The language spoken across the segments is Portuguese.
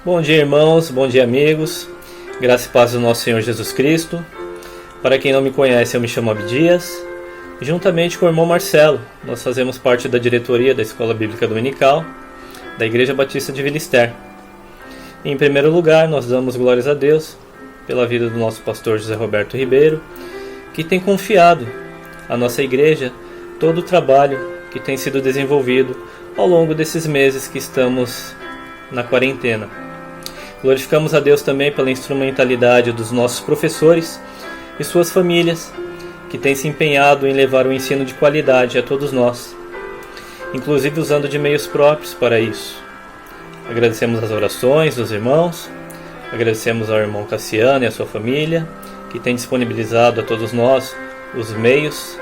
Bom dia, irmãos, bom dia, amigos. Graça e paz do nosso Senhor Jesus Cristo. Para quem não me conhece, eu me chamo Abdias. Juntamente com o irmão Marcelo, nós fazemos parte da diretoria da Escola Bíblica Dominical da Igreja Batista de Vila Ester. Em primeiro lugar, nós damos glórias a Deus pela vida do nosso pastor José Roberto Ribeiro, que tem confiado à nossa igreja todo o trabalho que tem sido desenvolvido ao longo desses meses que estamos na quarentena. Glorificamos a Deus também pela instrumentalidade dos nossos professores e suas famílias, que têm se empenhado em levar o ensino de qualidade a todos nós, inclusive usando de meios próprios para isso. Agradecemos as orações dos irmãos, agradecemos ao irmão Cassiano e a sua família, que tem disponibilizado a todos nós os meios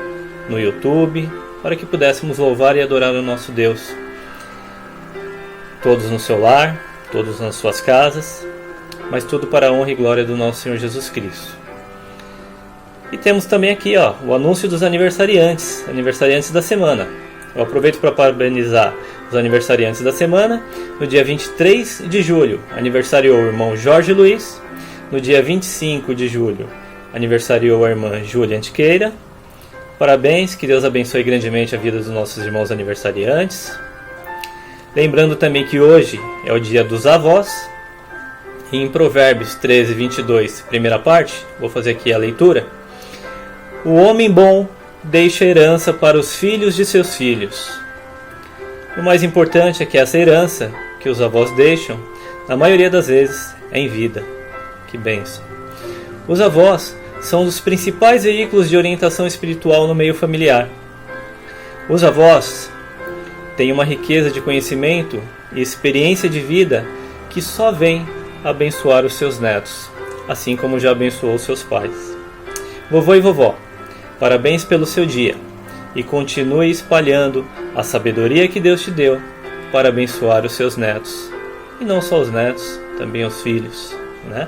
no YouTube, para que pudéssemos louvar e adorar o nosso Deus. Todos no seu lar, todos nas suas casas, mas tudo para a honra e glória do nosso Senhor Jesus Cristo. E temos também aqui o anúncio dos aniversariantes da semana. Eu aproveito para parabenizar os aniversariantes da semana. No dia 23 de julho, aniversariou o irmão Jorge Luiz. No dia 25 de julho, aniversariou a irmã Júlia Antiqueira. Parabéns, que Deus abençoe grandemente a vida dos nossos irmãos aniversariantes. Lembrando também que hoje é o dia dos avós. E em Provérbios 13, 22, primeira parte, vou fazer aqui a leitura. O homem bom deixa herança para os filhos de seus filhos. O mais importante é que essa herança que os avós deixam, na maioria das vezes, é em vida. Que bênção! Os avós são os principais veículos de orientação espiritual no meio familiar. Os avós têm uma riqueza de conhecimento e experiência de vida que só vem abençoar os seus netos, assim como já abençoou os seus pais. Vovô e vovó, parabéns pelo seu dia e continue espalhando a sabedoria que Deus te deu para abençoar os seus netos. E não só os netos, também os filhos, né?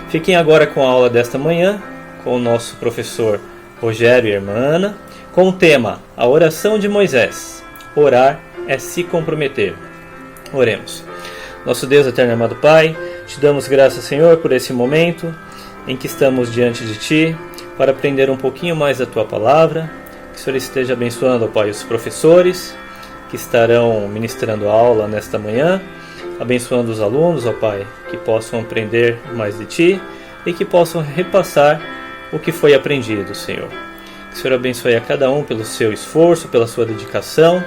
Fiquem agora com a aula desta manhã, com o nosso professor Rogério e a irmã Ana, com o tema A Oração de Moisés. Orar é se comprometer. Oremos. Nosso Deus eterno e amado Pai, te damos graças, Senhor, por esse momento em que estamos diante de Ti, para aprender um pouquinho mais da Tua Palavra. Que o Senhor esteja abençoando, ó Pai, os professores que estarão ministrando a aula nesta manhã, abençoando os alunos, ó Pai, que possam aprender mais de Ti e que possam repassar o que foi aprendido, Senhor. Que o Senhor abençoe a cada um pelo seu esforço, pela sua dedicação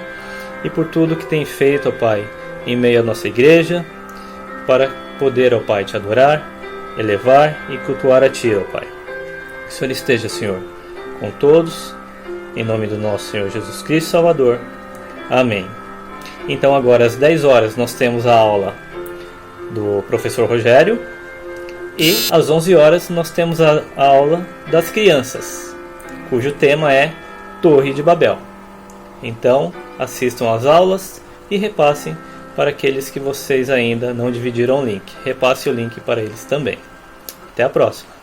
e por tudo que tem feito, ó Pai, em meio à nossa igreja, para poder, ó Pai, Te adorar, elevar e cultuar a Ti, ó Pai. Que o Senhor esteja, Senhor, com todos, em nome do nosso Senhor Jesus Cristo Salvador. Amém. Então agora às 10 horas nós temos a aula do professor Rogério e às 11 horas nós temos a aula das crianças, cujo tema é Torre de Babel. Então assistam às aulas e repassem para aqueles que vocês ainda não dividiram o link. Repasse o link para eles também. Até a próxima.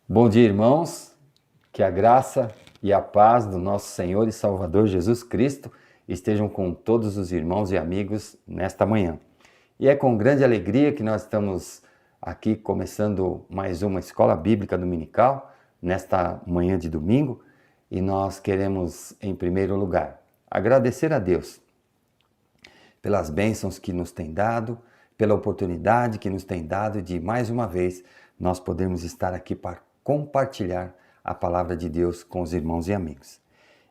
Bom dia, irmãos. Que a graça e a paz do nosso Senhor e Salvador Jesus Cristo estejam com todos os irmãos e amigos nesta manhã. E é com grande alegria que nós estamos aqui começando mais uma escola bíblica dominical nesta manhã de domingo, e nós queremos, em primeiro lugar, agradecer a Deus pelas bênçãos que nos tem dado, pela oportunidade que nos tem dado de, mais uma vez, nós podermos estar aqui para compartilhar a palavra de Deus com os irmãos e amigos.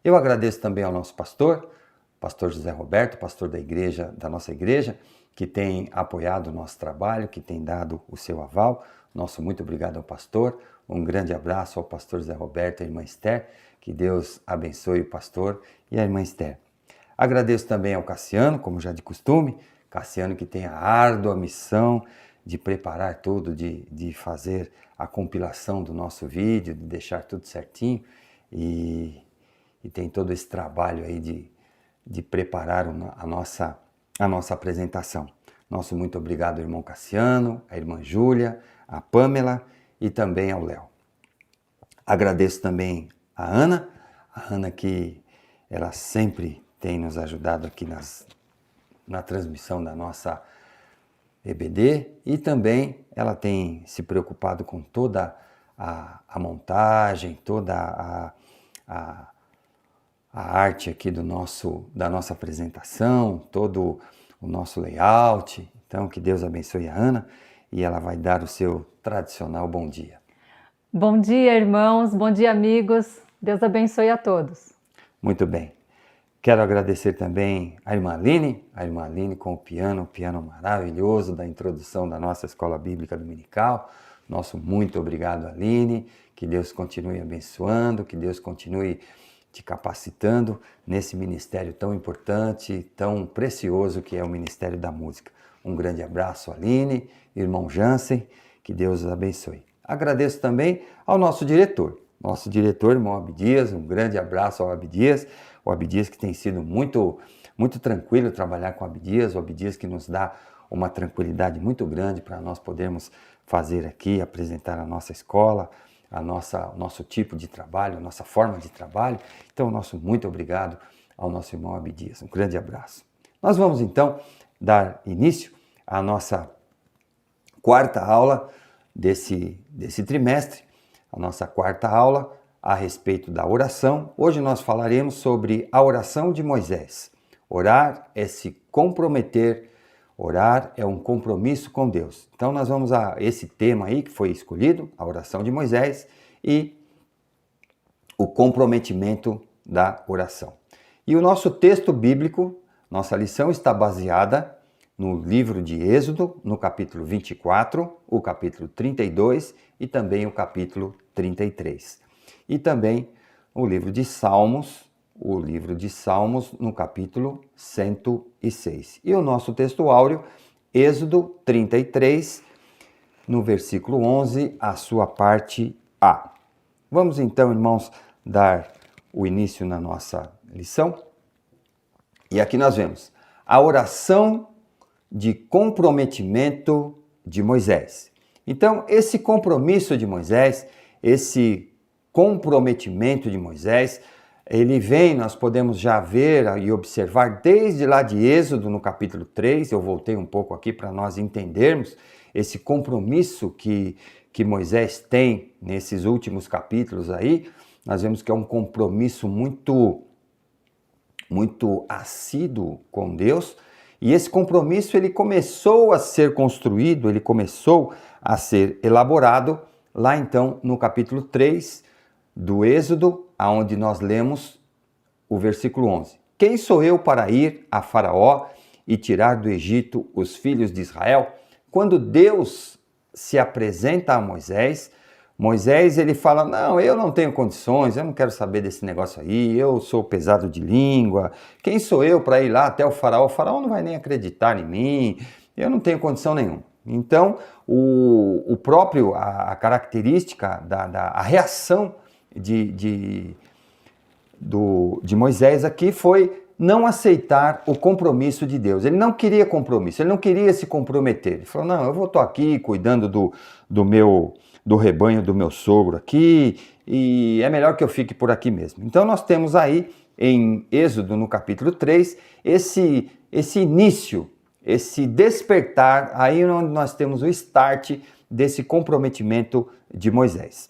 Eu agradeço também ao nosso pastor José Roberto, pastor da nossa igreja, que tem apoiado o nosso trabalho, que tem dado o seu aval. Nosso muito obrigado ao pastor. Um grande abraço ao pastor José Roberto e à irmã Esther. Que Deus abençoe o pastor e a irmã Esther. Agradeço também ao Cassiano, como já de costume, Cassiano que tem a árdua missão de preparar tudo, de fazer a compilação do nosso vídeo, de deixar tudo certinho, e tem todo esse trabalho aí de preparar a nossa apresentação. Nosso muito obrigado ao irmão Cassiano, à irmã Júlia, à Pamela e também ao Léo. Agradeço também a Ana que ela sempre tem nos ajudado aqui na transmissão da nossa EBD, e também ela tem se preocupado com toda a montagem, toda a arte aqui da nossa apresentação, todo o nosso layout. Então, que Deus abençoe a Ana, e ela vai dar o seu tradicional bom dia. Bom dia, irmãos, bom dia, amigos. Deus abençoe a todos. Muito bem. Quero agradecer também a irmã Aline com o piano maravilhoso da introdução da nossa escola bíblica dominical. Nosso muito obrigado, Aline. Que Deus continue abençoando, que Deus continue te capacitando nesse ministério tão importante, tão precioso que é o Ministério da Música. Um grande abraço, Aline, irmão Jansen, que Deus os abençoe. Agradeço também ao nosso diretor, irmão Abdias. Um grande abraço ao Abdias. O Abdias que tem sido muito tranquilo trabalhar com o Abdias que nos dá uma tranquilidade muito grande para nós podermos fazer aqui, apresentar a nossa escola, o nosso tipo de trabalho, a nossa forma de trabalho. Então, nosso muito obrigado ao nosso irmão Abdias. Um grande abraço. Nós vamos então dar início à nossa quarta aula desse trimestre, a nossa quarta aula a respeito da oração. Hoje nós falaremos sobre a oração de Moisés. Orar é se comprometer, orar é um compromisso com Deus. Então nós vamos a esse tema aí que foi escolhido, a oração de Moisés e o comprometimento da oração. E o nosso texto bíblico, nossa lição está baseada no livro de Êxodo, no capítulo 24, o capítulo 32 e também o capítulo 33. E também o livro de Salmos, no capítulo 106. E o nosso texto áureo, Êxodo 33, no versículo 11, a sua parte A. Vamos então, irmãos, dar o início na nossa lição. E aqui nós vemos a oração de comprometimento de Moisés. Então, esse compromisso de Moisés, esse comprometimento de Moisés, ele vem, nós podemos já ver e observar desde lá de Êxodo, no capítulo 3, eu voltei um pouco aqui para nós entendermos esse compromisso que Moisés tem nesses últimos capítulos aí. Nós vemos que é um compromisso muito assíduo com Deus, e esse compromisso ele começou a ser construído, ele começou a ser elaborado lá então no capítulo 3 do Êxodo, aonde nós lemos o versículo 11. Quem sou eu para ir a Faraó e tirar do Egito os filhos de Israel? Quando Deus se apresenta a Moisés, ele fala, não, eu não tenho condições, eu não quero saber desse negócio aí, eu sou pesado de língua, quem sou eu para ir lá até o Faraó não vai nem acreditar em mim, eu não tenho condição nenhuma. Então, a característica a reação de de Moisés aqui foi não aceitar o compromisso de Deus. Ele não queria compromisso, ele não queria se comprometer. Ele falou, não, eu estou aqui cuidando do rebanho do meu sogro aqui, e é melhor que eu fique por aqui mesmo. Então nós temos aí em Êxodo, no capítulo 3, esse início, esse despertar, aí onde nós temos o start desse comprometimento de Moisés.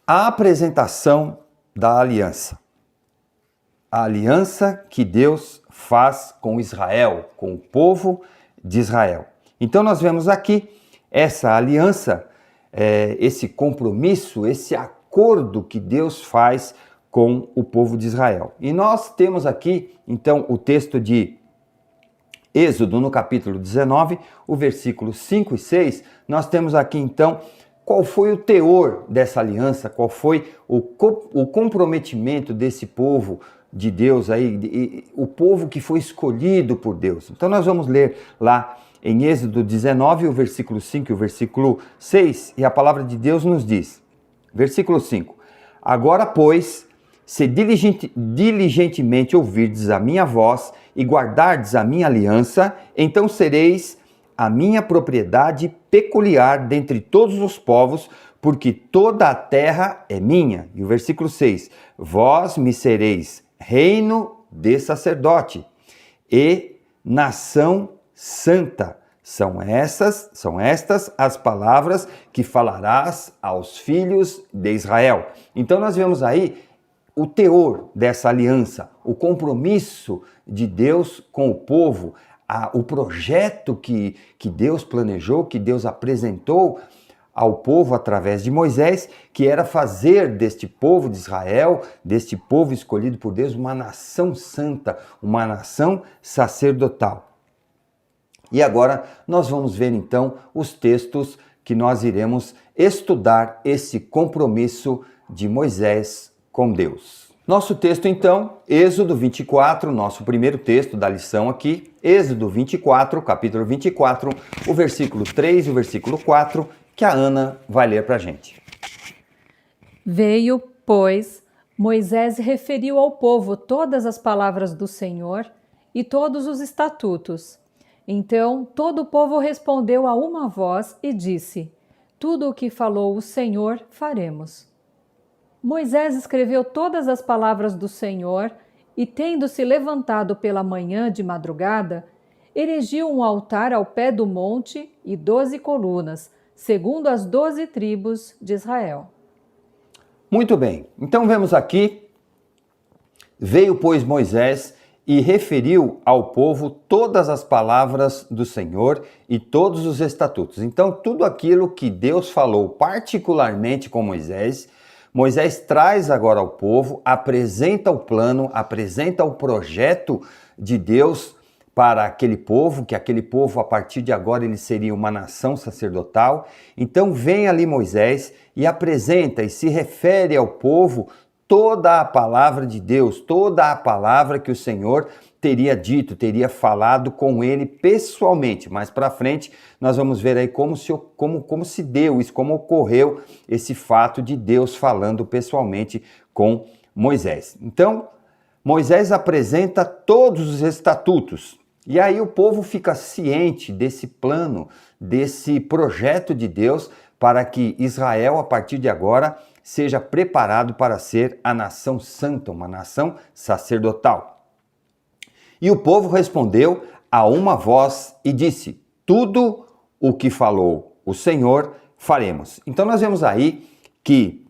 A apresentação da aliança. A aliança que Deus faz com Israel, com o povo de Israel. Então nós vemos aqui essa aliança, esse compromisso, esse acordo que Deus faz com o povo de Israel. E nós temos aqui, então, o texto de Êxodo, no capítulo 19, o versículo 5 e 6, nós temos aqui, então, qual foi o teor dessa aliança, qual foi o comprometimento desse povo de Deus aí, o povo que foi escolhido por Deus. Então nós vamos ler lá em Êxodo 19, o versículo 5 e o versículo 6, e a palavra de Deus nos diz, versículo 5, agora, pois, se diligentemente ouvirdes a minha voz e guardardes a minha aliança, então sereis a minha propriedade peculiar dentre todos os povos, porque toda a terra é minha. E o versículo 6, vós me sereis reino de sacerdote e nação santa. São estas as palavras que falarás aos filhos de Israel. Então nós vemos aí o teor dessa aliança, o compromisso de Deus com o povo, o projeto que Deus planejou, que Deus apresentou ao povo através de Moisés, que era fazer deste povo de Israel, deste povo escolhido por Deus, uma nação santa, uma nação sacerdotal. E agora nós vamos ver então os textos que nós iremos estudar esse compromisso de Moisés com Deus. Nosso texto então, Êxodo 24, nosso primeiro texto da lição aqui, Êxodo 24, capítulo 24, o versículo 3 e o versículo 4, que a Ana vai ler para a gente. Veio, pois, Moisés e referiu ao povo todas as palavras do Senhor e todos os estatutos. Então todo o povo respondeu a uma voz e disse, tudo o que falou o Senhor faremos. Moisés escreveu todas as palavras do Senhor e, tendo-se levantado pela manhã de madrugada, erigiu um altar ao pé do monte e 12 colunas, segundo as 12 tribos de Israel. Muito bem, então vemos aqui, veio, pois, Moisés e referiu ao povo todas as palavras do Senhor e todos os estatutos. Então, tudo aquilo que Deus falou particularmente com Moisés, Moisés traz agora ao povo, apresenta o plano, apresenta o projeto de Deus para aquele povo, que aquele povo a partir de agora ele seria uma nação sacerdotal. Então vem ali Moisés e apresenta e se refere ao povo toda a palavra de Deus, toda a palavra que o Senhor teria dito, teria falado com ele pessoalmente. Mais para frente nós vamos ver aí como se deu isso, como ocorreu esse fato de Deus falando pessoalmente com Moisés. Então, Moisés apresenta todos os estatutos. E aí o povo fica ciente desse plano, desse projeto de Deus para que Israel, a partir de agora, seja preparado para ser a nação santa, uma nação sacerdotal. E o povo respondeu a uma voz e disse, tudo o que falou o Senhor faremos. Então nós vemos aí que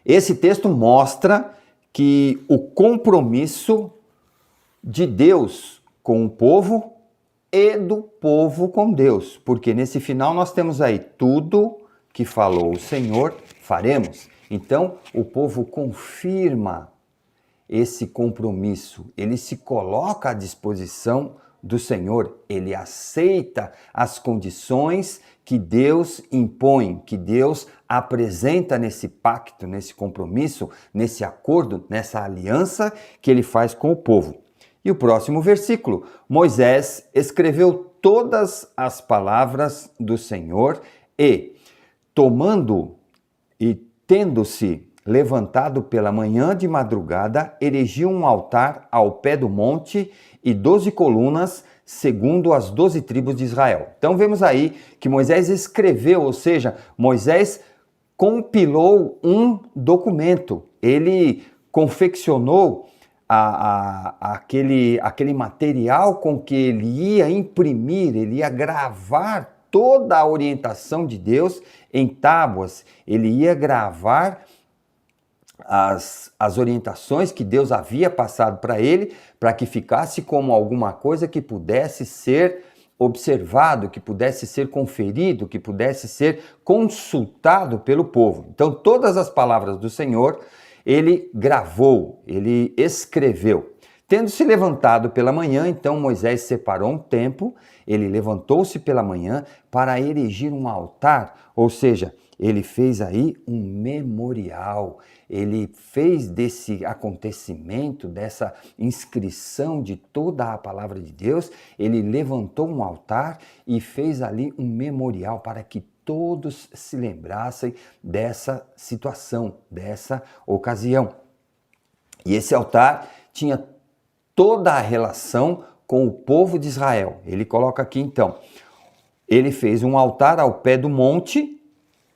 esse texto mostra que o compromisso de Deus com o povo e do povo com Deus, porque nesse final nós temos aí tudo que falou o Senhor faremos. Então o povo confirma esse compromisso, ele se coloca à disposição do Senhor, ele aceita as condições que Deus impõe, que Deus apresenta nesse pacto, nesse compromisso, nesse acordo, nessa aliança que ele faz com o povo. E o próximo versículo, Moisés escreveu todas as palavras do Senhor e, tomando e tendo-se levantado pela manhã de madrugada, erigiu um altar ao pé do monte e 12 colunas, segundo as 12 tribos de Israel. Então vemos aí que Moisés escreveu, ou seja, Moisés compilou um documento, ele confeccionou aquele material com que ele ia imprimir, ele ia gravar toda a orientação de Deus em tábuas, ele ia gravar as orientações que Deus havia passado para ele, para que ficasse como alguma coisa que pudesse ser observado, que pudesse ser conferido, que pudesse ser consultado pelo povo. Então, todas as palavras do Senhor, ele gravou, ele escreveu. Tendo se levantado pela manhã, então Moisés separou um tempo, ele levantou-se pela manhã para erigir um altar, ou seja, ele fez aí um memorial, ele fez desse acontecimento, dessa inscrição de toda a palavra de Deus, ele levantou um altar e fez ali um memorial para que todos se lembrassem dessa situação, dessa ocasião. E esse altar tinha toda a relação com o povo de Israel. Ele coloca aqui então, ele fez um altar ao pé do monte,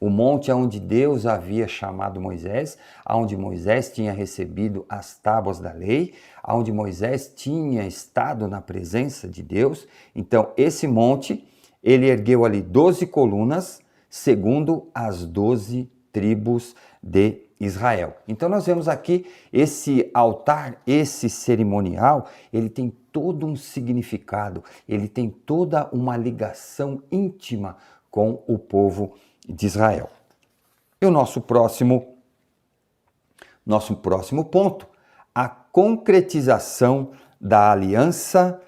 o monte onde Deus havia chamado Moisés, onde Moisés tinha recebido as tábuas da lei, onde Moisés tinha estado na presença de Deus. Então, esse monte, ele ergueu ali 12 colunas, segundo as 12 tribos de Israel. Então, nós vemos aqui esse altar, esse cerimonial, ele tem todo um significado, ele tem toda uma ligação íntima com o povo de Israel. E o nosso próximo ponto, a concretização da aliança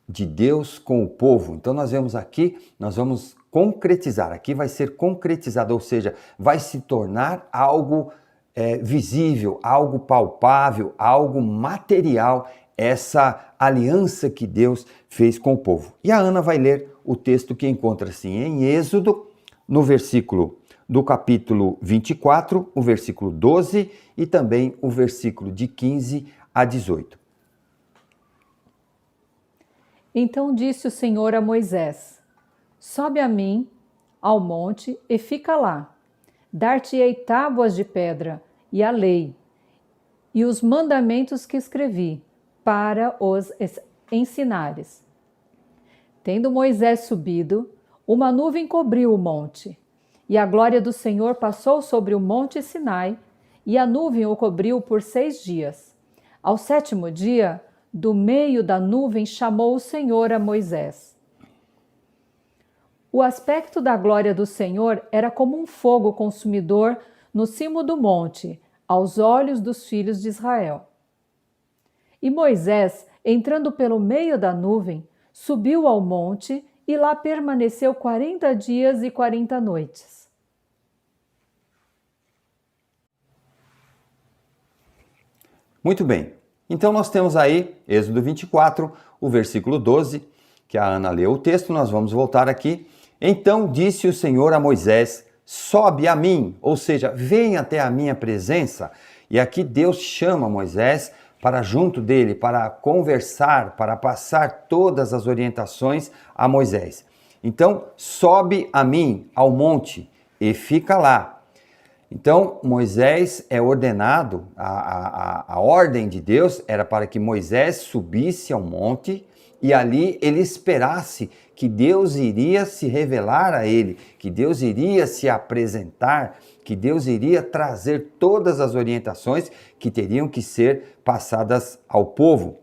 de Deus com o povo. Então nós vemos aqui, nós vamos concretizar, aqui vai ser concretizado, ou seja, vai se tornar algo visível, algo palpável, algo material, essa aliança que Deus fez com o povo. E a Ana vai ler o texto que encontra-se em Êxodo, no versículo do capítulo 24, o versículo 12 e também o versículo de 15 a 18. Então disse o Senhor a Moisés: sobe a mim ao monte e fica lá. Dar-te-ei tábuas de pedra e a lei e os mandamentos que escrevi, para os ensinares. Tendo Moisés subido, uma nuvem cobriu o monte, e a glória do Senhor passou sobre o monte Sinai, e a nuvem o cobriu por 6 dias. Ao 7º dia, do meio da nuvem chamou o Senhor a Moisés. O aspecto da glória do Senhor era como um fogo consumidor no cimo do monte, aos olhos dos filhos de Israel. E Moisés, entrando pelo meio da nuvem, subiu ao monte e lá permaneceu 40 dias e 40 noites. Muito bem. Então nós temos aí Êxodo 24, o versículo 12, que a Ana leu o texto, nós vamos voltar aqui. Então disse o Senhor a Moisés: sobe a mim, ou seja, vem até a minha presença. E aqui Deus chama Moisés para junto dele, para conversar, para passar todas as orientações a Moisés. Então, sobe a mim ao monte e fica lá. Então, Moisés é ordenado, a ordem de Deus era para que Moisés subisse ao monte e ali ele esperasse que Deus iria se revelar a ele, que Deus iria se apresentar, que Deus iria trazer todas as orientações que teriam que ser passadas ao povo.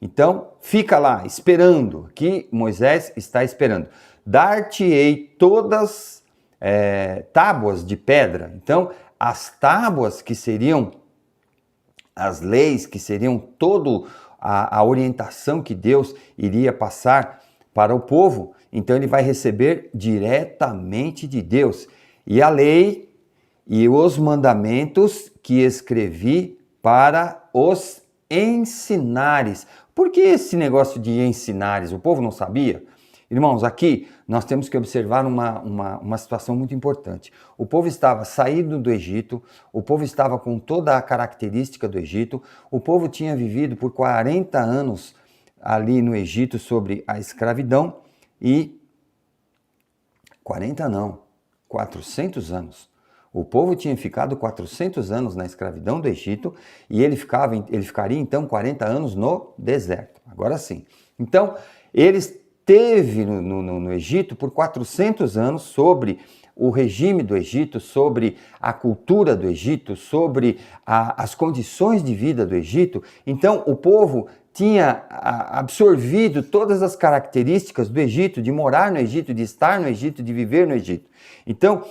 Então, fica lá, esperando, que Moisés está esperando. Dar-te-ei todas tábuas de pedra. Então, as tábuas que seriam as leis, que seriam toda a orientação que Deus iria passar para o povo, então ele vai receber diretamente de Deus. E a lei e os mandamentos que escrevi para os ensinares. Por que esse negócio de ensinares? O povo não sabia? Irmãos, aqui nós temos que observar uma situação muito importante. O povo estava saído do Egito, o povo estava com toda a característica do Egito, o povo tinha vivido por 40 anos ali no Egito sobre a escravidão e 40 não, 400 anos. O povo tinha ficado 400 anos na escravidão do Egito e ele ficaria então 40 anos no deserto. Agora sim. Então, ele esteve no Egito por 400 anos sobre o regime do Egito, sobre a cultura do Egito, sobre as condições de vida do Egito. Então, o povo tinha absorvido todas as características do Egito, de morar no Egito, de estar no Egito, de viver no Egito. Então,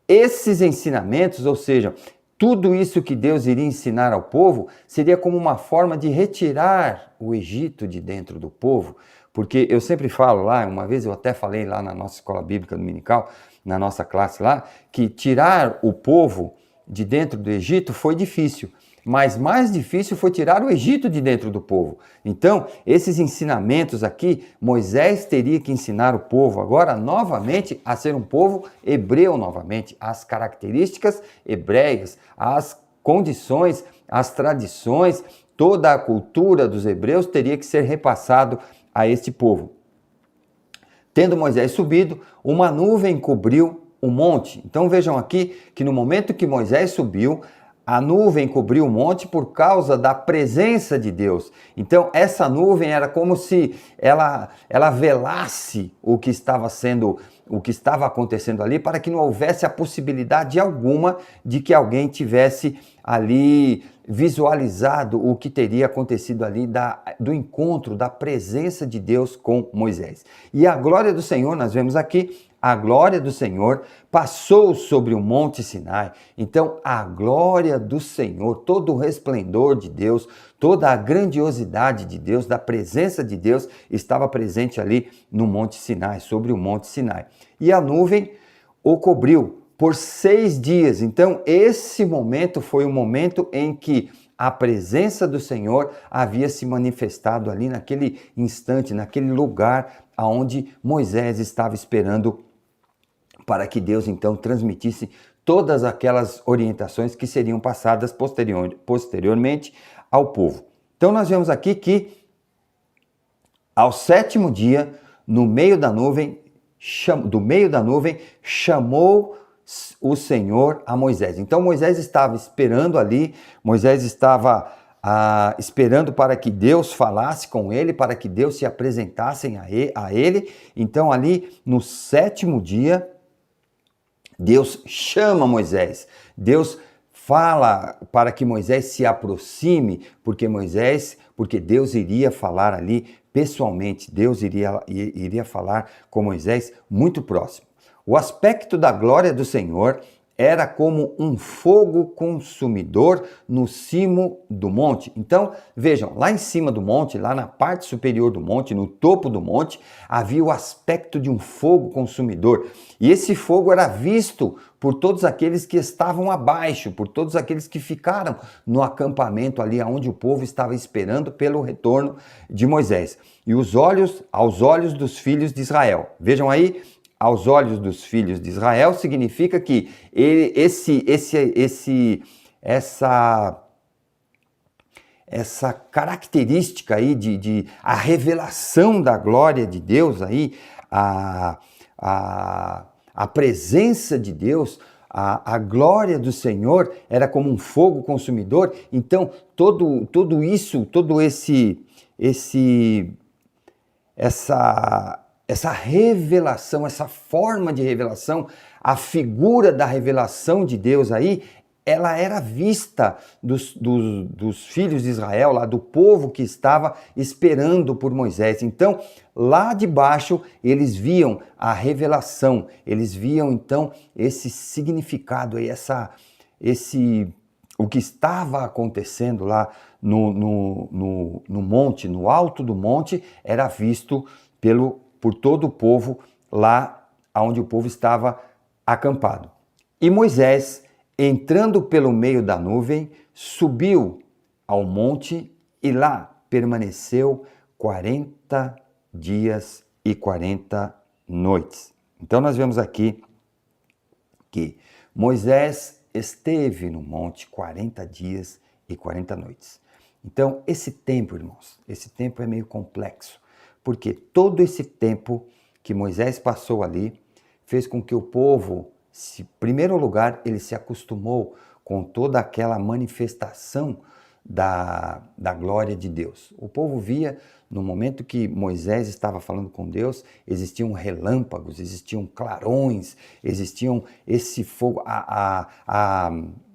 esses ensinamentos, ou seja, tudo isso que Deus iria ensinar ao povo, seria como uma forma de retirar o Egito de dentro do povo, porque eu sempre falo lá, uma vez eu até falei lá na nossa escola bíblica dominical, na nossa classe lá, que tirar o povo de dentro do Egito foi difícil, mas mais difícil foi tirar o Egito de dentro do povo. Então, esses ensinamentos aqui, Moisés teria que ensinar o povo agora novamente a ser um povo hebreu novamente, as características hebreias, as condições, as tradições, toda a cultura dos hebreus teria que ser repassado a este povo. Tendo Moisés subido, uma nuvem cobriu o monte. Então vejam aqui que no momento que Moisés subiu, a nuvem cobriu o monte por causa da presença de Deus. Então essa nuvem era como se ela velasse o que estava acontecendo ali, para que não houvesse a possibilidade alguma de que alguém tivesse ali visualizado o que teria acontecido ali do encontro, da presença de Deus com Moisés. E a glória do Senhor, nós vemos aqui, a glória do Senhor passou sobre o monte Sinai. Então, a glória do Senhor, todo o resplendor de Deus, toda a grandiosidade de Deus, da presença de Deus, estava presente ali no monte Sinai, sobre o monte Sinai. E a nuvem o cobriu por 6 dias. Então, esse momento foi o momento em que a presença do Senhor havia se manifestado ali naquele instante, naquele lugar onde Moisés estava esperando para que Deus então transmitisse todas aquelas orientações que seriam passadas posteriormente ao povo. Então nós vemos aqui que ao 7º dia, do meio da nuvem, chamou o Senhor a Moisés. Então Moisés estava esperando ali, Moisés estava esperando para que Deus falasse com ele, para que Deus se apresentasse a ele. Então ali no 7º dia, Deus chama Moisés, Deus fala para que Moisés se aproxime, porque Deus iria falar ali pessoalmente, Deus iria falar com Moisés muito próximo. O aspecto da glória do Senhor era como um fogo consumidor no cimo do monte. Então, vejam, lá em cima do monte, lá na parte superior do monte, no topo do monte, havia o aspecto de um fogo consumidor. E esse fogo era visto por todos aqueles que estavam abaixo, por todos aqueles que ficaram no acampamento ali onde o povo estava esperando pelo retorno de Moisés. E aos olhos dos filhos de Israel. Vejam aí, aos olhos dos filhos de Israel significa que essa característica aí de a revelação da glória de Deus aí, a presença de Deus, a glória do Senhor era como um fogo consumidor. Então essa revelação, essa forma de revelação, a figura da revelação de Deus aí, ela era vista dos filhos de Israel, lá do povo que estava esperando por Moisés. Então, lá de baixo, eles viam a revelação, eles viam então esse significado aí, o que estava acontecendo lá no monte, no alto do monte, era visto por todo o povo lá onde o povo estava acampado. E Moisés, entrando pelo meio da nuvem, subiu ao monte e lá permaneceu 40 dias e 40 noites. Então nós vemos aqui que Moisés esteve no monte 40 dias e 40 noites. Então esse tempo, irmãos, esse tempo é meio complexo, porque todo esse tempo que Moisés passou ali fez com que o povo, em primeiro lugar, ele se acostumou com toda aquela manifestação da glória de Deus. O povo via, no momento que Moisés estava falando com Deus, existiam relâmpagos, existiam clarões, existiam esse fogo,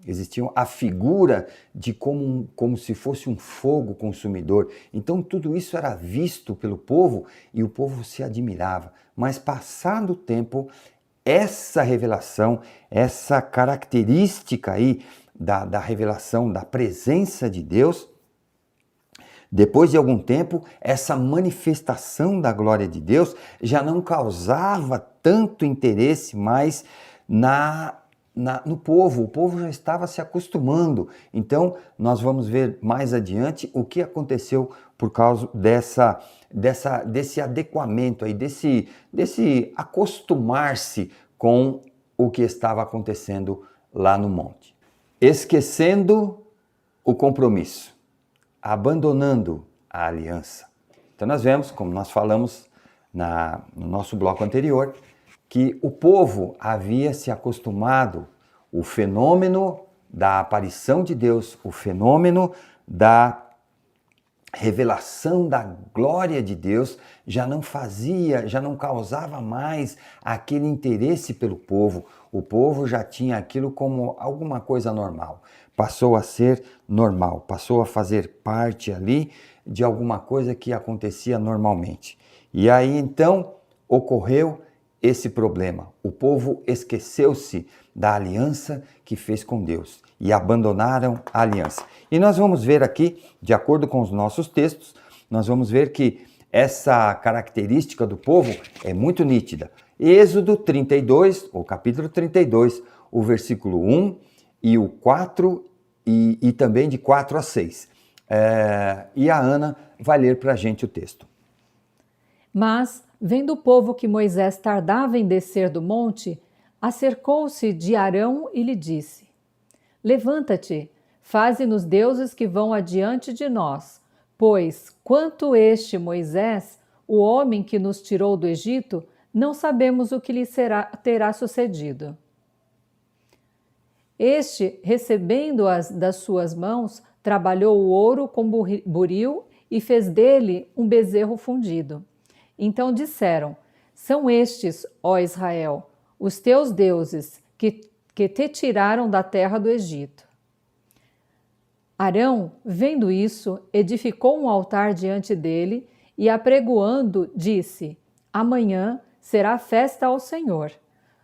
existiam a figura de como se fosse um fogo consumidor. Então tudo isso era visto pelo povo e o povo se admirava. Mas passado o tempo, essa revelação, essa característica aí da revelação da presença de Deus, depois de algum tempo, essa manifestação da glória de Deus já não causava tanto interesse mais no povo. O povo já estava se acostumando. Então, nós vamos ver mais adiante o que aconteceu por causa desse adequamento, aí, desse acostumar-se com o que estava acontecendo lá no monte. Esquecendo o compromisso, abandonando a aliança. Então nós vemos, como nós falamos no nosso bloco anterior, que o povo havia se acostumado, o fenômeno da aparição de Deus, o fenômeno da revelação da glória de Deus já não causava mais aquele interesse pelo povo. O povo já tinha aquilo como alguma coisa normal. Passou a ser normal, passou a fazer parte ali de alguma coisa que acontecia normalmente. E aí então ocorreu esse problema. O povo esqueceu-se da aliança que fez com Deus e abandonaram a aliança. E nós vamos ver aqui, de acordo com os nossos textos, nós vamos ver que essa característica do povo é muito nítida. Êxodo 32, o capítulo 32, o versículo 1 e o 4 e também de 4 a 6. E a Ana vai ler para a gente o texto. Mas, vendo o povo que Moisés tardava em descer do monte, acercou-se de Arão e lhe disse: Levanta-te, faze-nos deuses que vão adiante de nós, pois, quanto este Moisés, o homem que nos tirou do Egito, não sabemos o que lhe terá sucedido. Este, recebendo-as das suas mãos, trabalhou o ouro com buril e fez dele um bezerro fundido. Então disseram: São estes, ó Israel, os teus deuses, que te tiraram da terra do Egito. Arão, vendo isso, edificou um altar diante dele e, apregoando, disse: Amanhã será festa ao Senhor.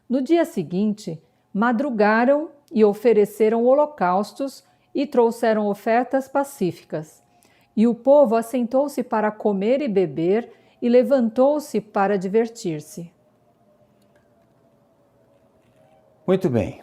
No dia seguinte, madrugaram e ofereceram holocaustos e trouxeram ofertas pacíficas. E o povo assentou-se para comer e beber e levantou-se para divertir-se. Muito bem.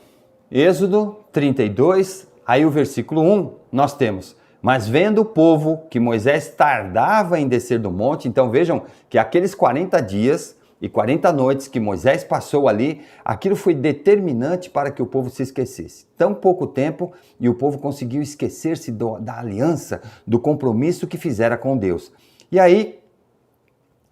Êxodo 32, aí o versículo 1, nós temos: Mas vendo o povo que Moisés tardava em descer do monte, então vejam que aqueles 40 dias e 40 noites que Moisés passou ali, aquilo foi determinante para que o povo se esquecesse. Tão pouco tempo e o povo conseguiu esquecer-se da aliança, do compromisso que fizera com Deus. E aí,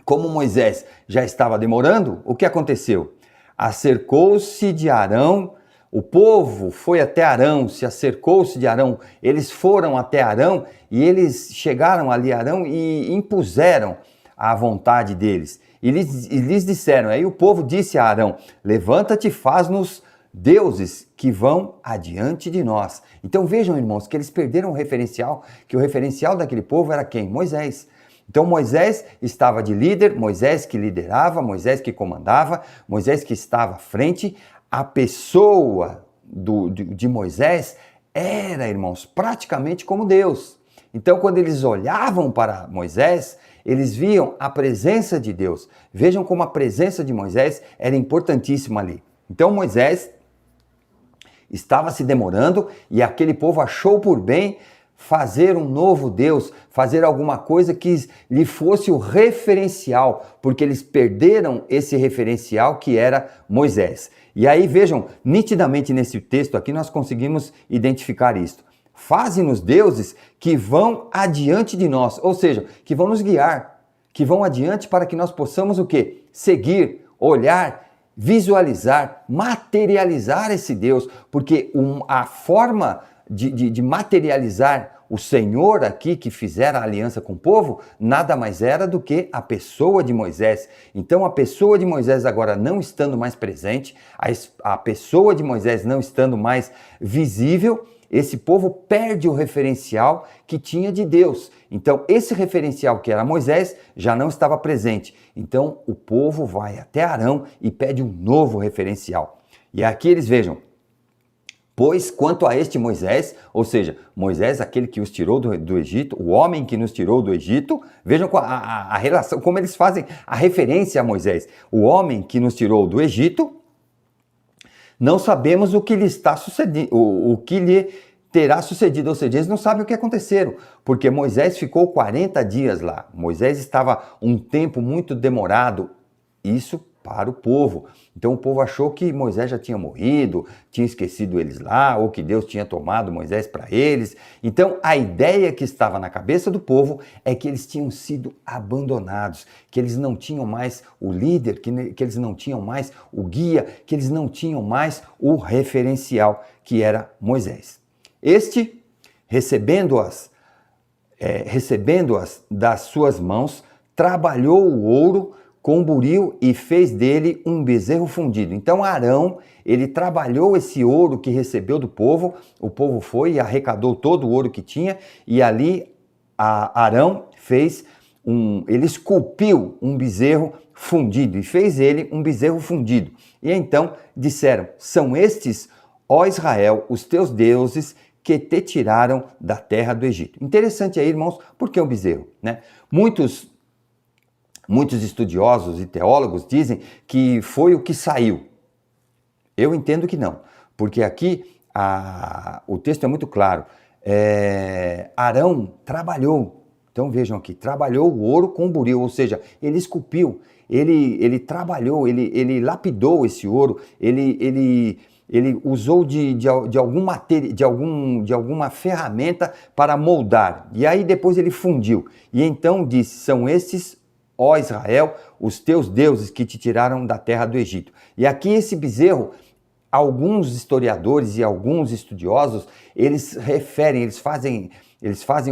como Moisés já estava demorando, o que aconteceu? Acercou-se de Arão, o povo foi até Arão, se acercou-se de Arão, eles foram até Arão e eles chegaram ali a Arão e impuseram a vontade deles. E lhes disseram, aí o povo disse a Arão: Levanta-te e faz-nos deuses que vão adiante de nós. Então vejam, irmãos, que eles perderam o referencial, que o referencial daquele povo era quem? Moisés. Então Moisés estava de líder, Moisés que liderava, Moisés que comandava, Moisés que estava à frente. A pessoa de Moisés era, irmãos, praticamente como Deus. Então quando eles olhavam para Moisés, eles viam a presença de Deus. Vejam como a presença de Moisés era importantíssima ali. Então Moisés estava se demorando e aquele povo achou por bem fazer um novo Deus, fazer alguma coisa que lhe fosse o referencial, porque eles perderam esse referencial que era Moisés. E aí vejam, nitidamente nesse texto aqui nós conseguimos identificar isto. Faze-nos deuses que vão adiante de nós, ou seja, que vão nos guiar, que vão adiante para que nós possamos o quê? Seguir, olhar, visualizar, materializar esse Deus, porque a forma de materializar o Senhor aqui que fizera a aliança com o povo, nada mais era do que a pessoa de Moisés. Então a pessoa de Moisés agora não estando mais presente, a pessoa de Moisés não estando mais visível, esse povo perde o referencial que tinha de Deus. Então esse referencial que era Moisés já não estava presente. Então o povo vai até Arão e pede um novo referencial. E aqui eles vejam, pois quanto a este Moisés, ou seja, Moisés, aquele que os tirou do Egito, o homem que nos tirou do Egito, vejam a relação, como eles fazem a referência a Moisés. O homem que nos tirou do Egito, não sabemos o que lhe está sucedendo, o que lhe terá sucedido, ou seja, eles não sabem o que aconteceram, porque Moisés ficou 40 dias lá. Moisés estava um tempo muito demorado, isso para o povo. Então o povo achou que Moisés já tinha morrido, tinha esquecido eles lá, ou que Deus tinha tomado Moisés para eles. Então a ideia que estava na cabeça do povo é que eles tinham sido abandonados, que eles não tinham mais o líder, que eles não tinham mais o guia, que eles não tinham mais o referencial, que era Moisés. Este, recebendo-as das suas mãos, trabalhou o ouro com buril e fez dele um bezerro fundido. Então Arão, ele trabalhou esse ouro que recebeu do povo, o povo foi e arrecadou todo o ouro que tinha, e ali Arão ele esculpiu um bezerro fundido e fez ele um bezerro fundido. E então disseram, são estes, ó Israel, os teus deuses que te tiraram da terra do Egito. Interessante aí, irmãos, por que o bezerro, né? Muitos estudiosos e teólogos dizem que foi o que saiu. Eu entendo que não, porque aqui o texto é muito claro. Arão trabalhou, então vejam aqui, trabalhou o ouro com buril, ou seja, ele esculpiu, ele trabalhou, ele lapidou esse ouro, ele usou de alguma ferramenta para moldar, e aí depois ele fundiu. E então disse, são estes, ó Israel, os teus deuses que te tiraram da terra do Egito. E aqui esse bezerro, alguns historiadores e alguns estudiosos, eles fazem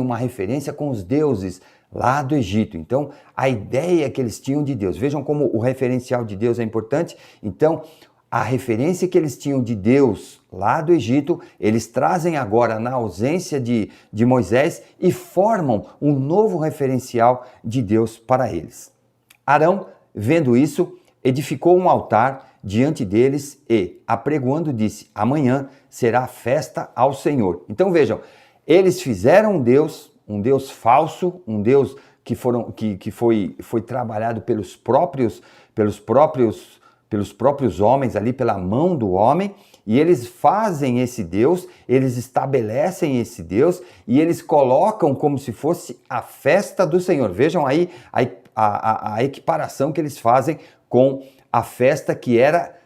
uma referência com os deuses lá do Egito. Então, a ideia que eles tinham de Deus. Vejam como o referencial de Deus é importante. Então, a referência que eles tinham de Deus lá do Egito, eles trazem agora na ausência de Moisés e formam um novo referencial de Deus para eles. Arão, vendo isso, edificou um altar diante deles e, apregoando, disse, amanhã será festa ao Senhor. Então vejam, eles fizeram um Deus falso, um Deus que foi trabalhado pelos próprios homens ali, pela mão do homem, e eles fazem esse Deus, eles estabelecem esse Deus e eles colocam como se fosse a festa do Senhor. Vejam aí a equiparação que eles fazem com a festa que era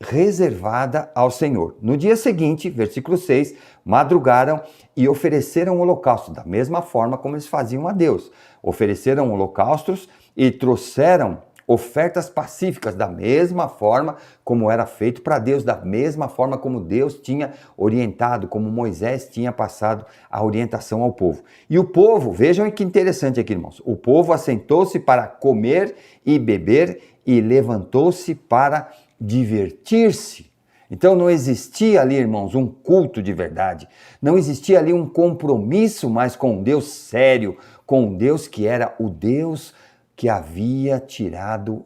reservada ao Senhor. No dia seguinte, versículo 6, madrugaram e ofereceram holocausto, da mesma forma como eles faziam a Deus. Ofereceram holocaustos e trouxeram ofertas pacíficas, da mesma forma como era feito para Deus, da mesma forma como Deus tinha orientado, como Moisés tinha passado a orientação ao povo. E o povo, vejam que interessante aqui, irmãos, o povo assentou-se para comer e beber e levantou-se para divertir-se. Então não existia ali, irmãos, um culto de verdade, não existia ali um compromisso mais com um Deus sério, com um Deus que era o Deus que havia tirado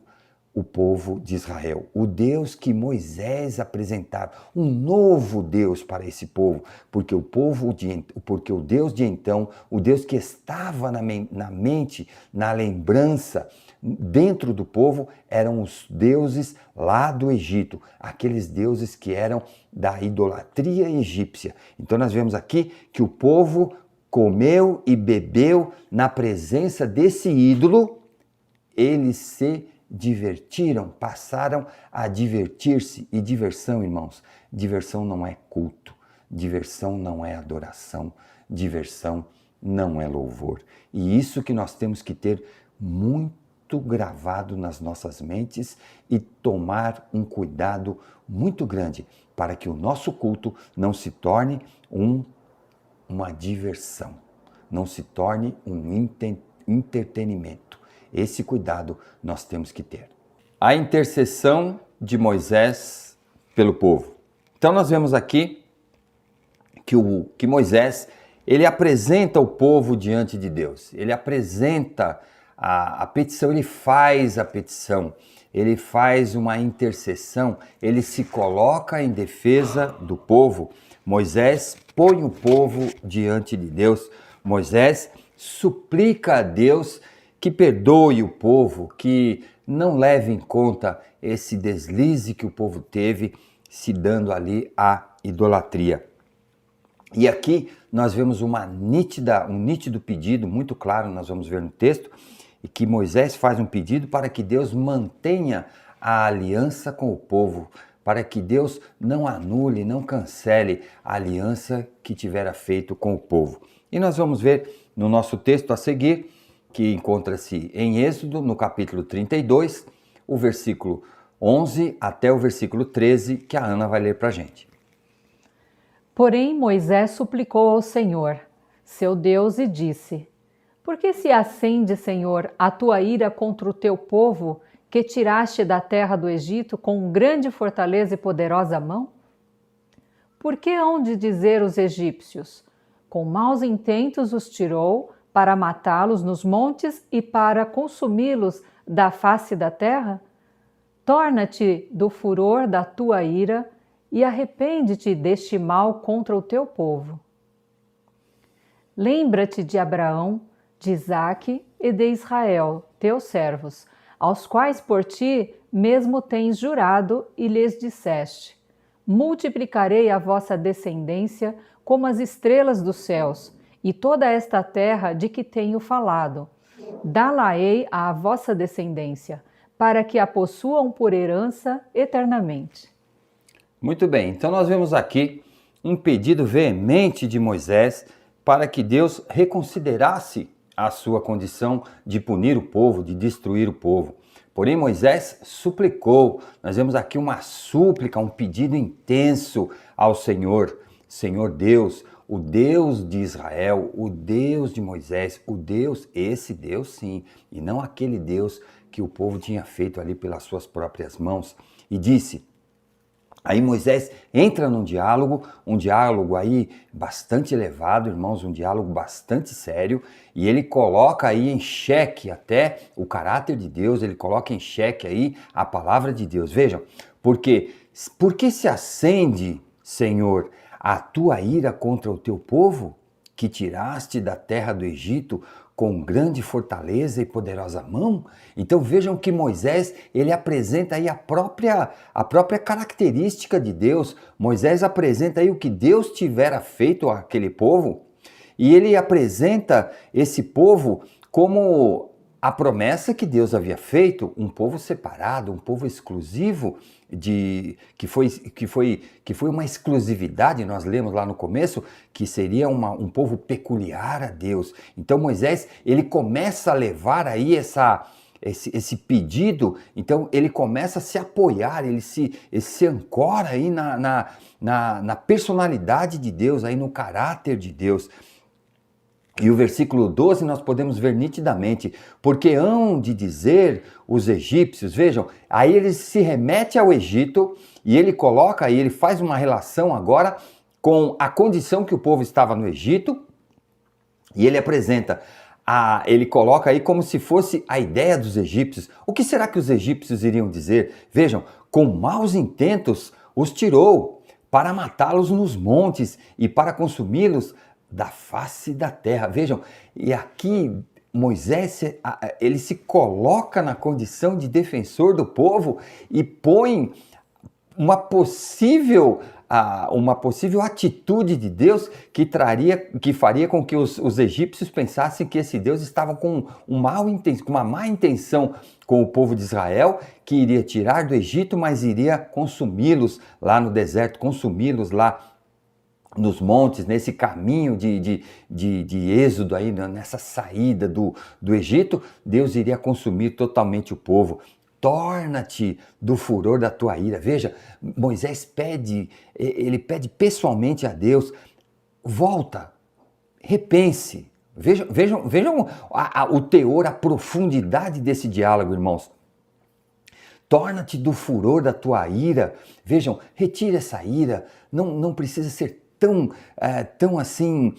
o povo de Israel, o Deus que Moisés apresentara, um novo Deus para esse povo, porque o Deus de então, o Deus que estava na mente, na lembrança, dentro do povo, eram os deuses lá do Egito, aqueles deuses que eram da idolatria egípcia. Então nós vemos aqui que o povo comeu e bebeu na presença desse ídolo, eles se divertiram, passaram a divertir-se. E diversão, irmãos, diversão não é culto, diversão não é adoração, diversão não é louvor. E isso que nós temos que ter muito gravado nas nossas mentes e tomar um cuidado muito grande para que o nosso culto não se torne uma diversão, não se torne um entretenimento. Esse cuidado nós temos que ter. A intercessão de Moisés pelo povo. Então nós vemos aqui que Moisés, ele apresenta o povo diante de Deus. Ele apresenta a petição, ele faz a petição, ele faz uma intercessão, ele se coloca em defesa do povo. Moisés põe o povo diante de Deus. Moisés suplica a Deus que perdoe o povo, que não leve em conta esse deslize que o povo teve, se dando ali à idolatria. E aqui nós vemos um nítido pedido, muito claro, nós vamos ver no texto, e que Moisés faz um pedido para que Deus mantenha a aliança com o povo, para que Deus não anule, não cancele a aliança que tivera feito com o povo. E nós vamos ver no nosso texto a seguir, que encontra-se em Êxodo, no capítulo 32, o versículo 11 até o versículo 13, que a Ana vai ler para a gente. Porém, Moisés suplicou ao Senhor, seu Deus, e disse: Por que se acende, Senhor, a tua ira contra o teu povo, que tiraste da terra do Egito com grande fortaleza e poderosa mão? Por que hão de dizer os egípcios: Com maus intentos os tirou, para matá-los nos montes e para consumi-los da face da terra? Torna-te do furor da tua ira e arrepende-te deste mal contra o teu povo. Lembra-te de Abraão, de Isaque e de Israel, teus servos, aos quais por ti mesmo tens jurado e lhes disseste: Multiplicarei a vossa descendência como as estrelas dos céus, e toda esta terra de que tenho falado, dá-la-ei à vossa descendência, para que a possuam por herança eternamente. Muito bem, então nós vemos aqui um pedido veemente de Moisés para que Deus reconsiderasse a sua condição de punir o povo, de destruir o povo. Porém, Moisés suplicou. Nós vemos aqui uma súplica, um pedido intenso ao Senhor. Senhor Deus, o Deus de Israel, o Deus de Moisés, esse Deus sim, e não aquele Deus que o povo tinha feito ali pelas suas próprias mãos. E disse, aí Moisés entra num diálogo aí bastante elevado, irmãos, um diálogo bastante sério, e ele coloca aí em xeque até o caráter de Deus, ele coloca em xeque aí a palavra de Deus. Vejam, por que se acende, Senhor, a tua ira contra o teu povo, que tiraste da terra do Egito com grande fortaleza e poderosa mão? Então vejam que Moisés, ele apresenta aí a própria característica de Deus. Moisés apresenta aí o que Deus tivera feito àquele povo, e ele apresenta esse povo como a promessa que Deus havia feito, um povo separado, um povo exclusivo, que foi uma exclusividade. Nós lemos lá no começo que seria um povo peculiar a Deus. Então Moisés, ele começa a levar aí esse pedido, então ele começa a se apoiar, ele se ancora aí na personalidade de Deus, aí no caráter de Deus. E o versículo 12 nós podemos ver nitidamente, porque hão de dizer os egípcios, vejam, aí ele se remete ao Egito e ele coloca aí, ele faz uma relação agora com a condição que o povo estava no Egito, e ele apresenta, ele coloca aí como se fosse a ideia dos egípcios. O que será que os egípcios iriam dizer? Vejam, com maus intentos os tirou para matá-los nos montes e para consumi-los da face da terra. Vejam, e aqui Moisés, ele se coloca na condição de defensor do povo e põe uma possível uma possível atitude de Deus que faria com que os egípcios pensassem que esse Deus estava com uma má intenção com o povo de Israel, que iria tirar do Egito, mas iria consumi-los lá no deserto, consumi-los lá nos montes, nesse caminho de êxodo aí, nessa saída do Egito. Deus iria consumir totalmente o povo. Torna-te do furor da tua ira. Veja, Moisés ele pede pessoalmente a Deus, volta, repense. Vejam o teor, a profundidade desse diálogo, irmãos. Torna-te do furor da tua ira. Vejam, retira essa ira. Não precisa ser tão assim,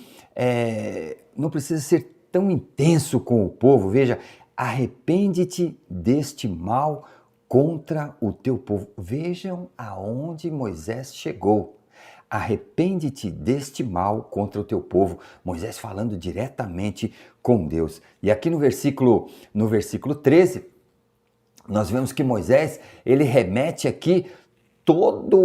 não precisa ser tão intenso com o povo. Veja, arrepende-te deste mal contra o teu povo. Vejam aonde Moisés chegou. Arrepende-te deste mal contra o teu povo. Moisés falando diretamente com Deus. E aqui no versículo 13, nós vemos que Moisés, ele remete aqui toda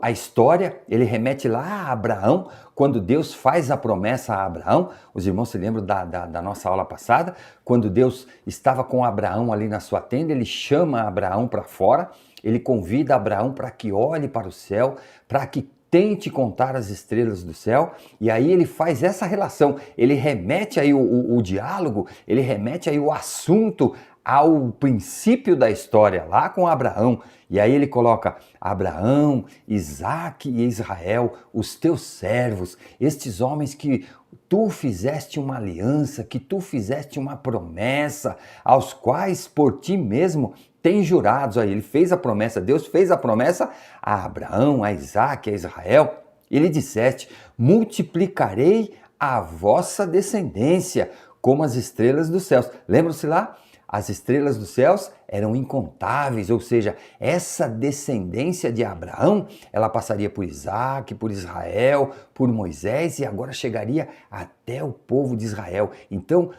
a história, ele remete lá a Abraão, quando Deus faz a promessa a Abraão. Os irmãos se lembram da nossa aula passada, quando Deus estava com Abraão ali na sua tenda, ele chama Abraão para fora, ele convida Abraão para que olhe para o céu, para que tente contar as estrelas do céu, e aí ele faz essa relação, ele remete aí o diálogo, ele remete aí o assunto ao princípio da história, lá com Abraão. E aí ele coloca Abraão, Isaque e Israel, os teus servos, estes homens que tu fizeste uma aliança, que tu fizeste uma promessa, aos quais por ti mesmo tens jurados. Aí ele fez a promessa, Deus fez a promessa a Abraão, a Isaque, a Israel. Ele disseste, multiplicarei a vossa descendência como as estrelas dos céus. Lembram-se lá? As estrelas dos céus eram incontáveis, ou seja, essa descendência de Abraão, ela passaria por Isaque, por Israel, por Moisés e agora chegaria até o povo de Israel. Então,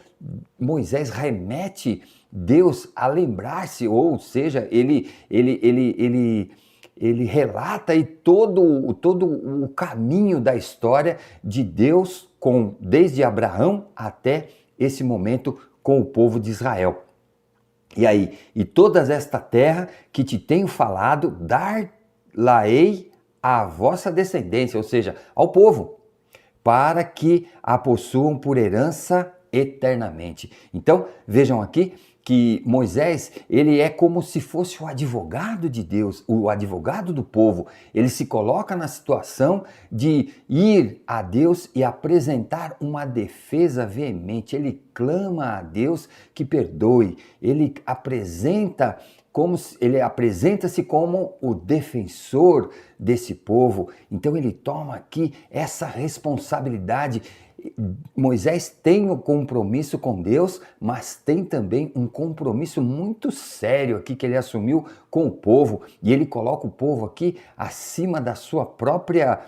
Moisés remete Deus a lembrar-se, ou seja, ele relata aí todo o caminho da história de Deus desde Abraão até esse momento com o povo de Israel. E aí, e toda esta terra que te tenho falado, dar-la-ei à vossa descendência, ou seja, ao povo, para que a possuam por herança eternamente. Então, vejam aqui que Moisés, ele é como se fosse o advogado de Deus, o advogado do povo. Ele se coloca na situação de ir a Deus e apresentar uma defesa veemente. Ele clama a Deus que perdoe. Ele apresenta-se como o defensor desse povo. Então ele toma aqui essa responsabilidade. Moisés tem um compromisso com Deus, mas tem também um compromisso muito sério aqui que ele assumiu com o povo, e ele coloca o povo aqui acima da sua própria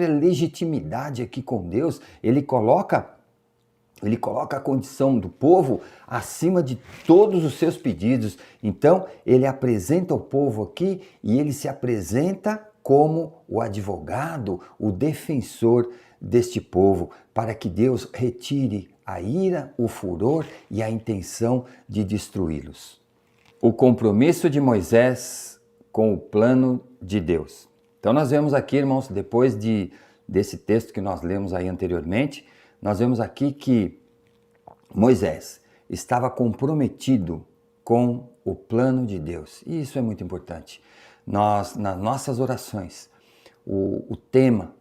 legitimidade aqui com Deus. Ele coloca a condição do povo acima de todos os seus pedidos. Então, ele apresenta o povo aqui e ele se apresenta como o advogado, o defensor deste povo, para que Deus retire a ira, o furor e a intenção de destruí-los. O compromisso de Moisés com o plano de Deus. Então nós vemos aqui, irmãos, depois desse texto que nós lemos aí anteriormente, nós vemos aqui que Moisés estava comprometido com o plano de Deus. E isso é muito importante. Nós, nas nossas orações, o tema,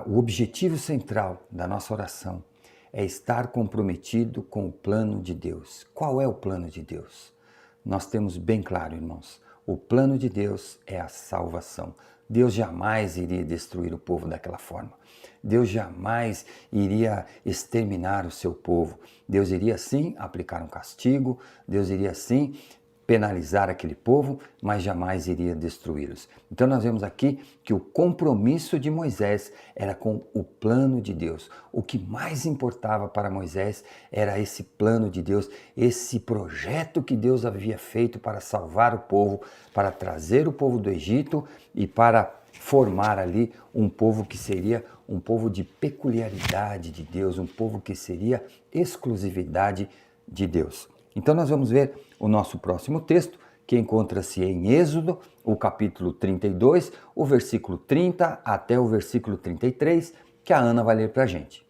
o objetivo central da nossa oração é estar comprometido com o plano de Deus. Qual é o plano de Deus? Nós temos bem claro, irmãos, o plano de Deus é a salvação. Deus jamais iria destruir o povo daquela forma. Deus jamais iria exterminar o seu povo. Deus iria sim aplicar um castigo, Deus iria sim penalizar aquele povo, mas jamais iria destruí-los. Então nós vemos aqui que o compromisso de Moisés era com o plano de Deus. O que mais importava para Moisés era esse plano de Deus, esse projeto que Deus havia feito para salvar o povo, para trazer o povo do Egito e para formar ali um povo que seria um povo de peculiaridade de Deus, um povo que seria exclusividade de Deus. Então nós vamos ver o nosso próximo texto, que encontra-se em Êxodo, o capítulo 32, o versículo 30 até o versículo 33, que a Ana vai ler para a gente.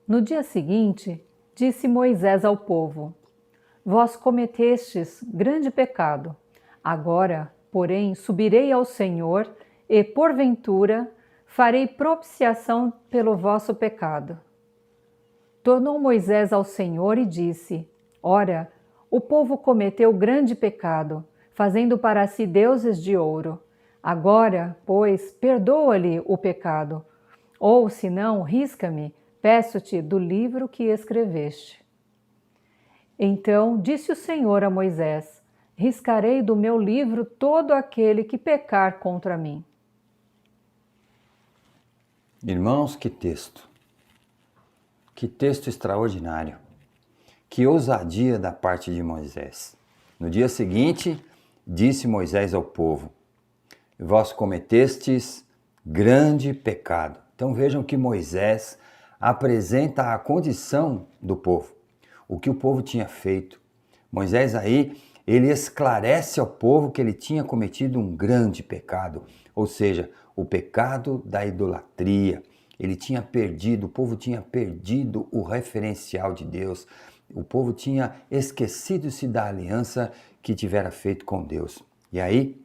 No dia seguinte, disse Moisés ao povo: Vós cometestes grande pecado. Agora, porém, subirei ao Senhor e, porventura, farei propiciação pelo vosso pecado. Tornou Moisés ao Senhor e disse: Ora, o povo cometeu grande pecado, fazendo para si deuses de ouro. Agora, pois, perdoa-lhe o pecado. Ou, se não, risca-me, peço-te, do livro que escreveste. Então disse o Senhor a Moisés: Riscarei do meu livro todo aquele que pecar contra mim. Irmãos, que texto! Que texto extraordinário! Que ousadia da parte de Moisés! No dia seguinte, disse Moisés ao povo: Vós cometestes grande pecado. Então vejam que Moisés apresenta a condição do povo, o que o povo tinha feito. Moisés aí, ele esclarece ao povo que ele tinha cometido um grande pecado, ou seja, o pecado da idolatria. Ele tinha perdido, o povo tinha perdido o referencial de Deus. O povo tinha esquecido-se da aliança que tivera feito com Deus. E aí,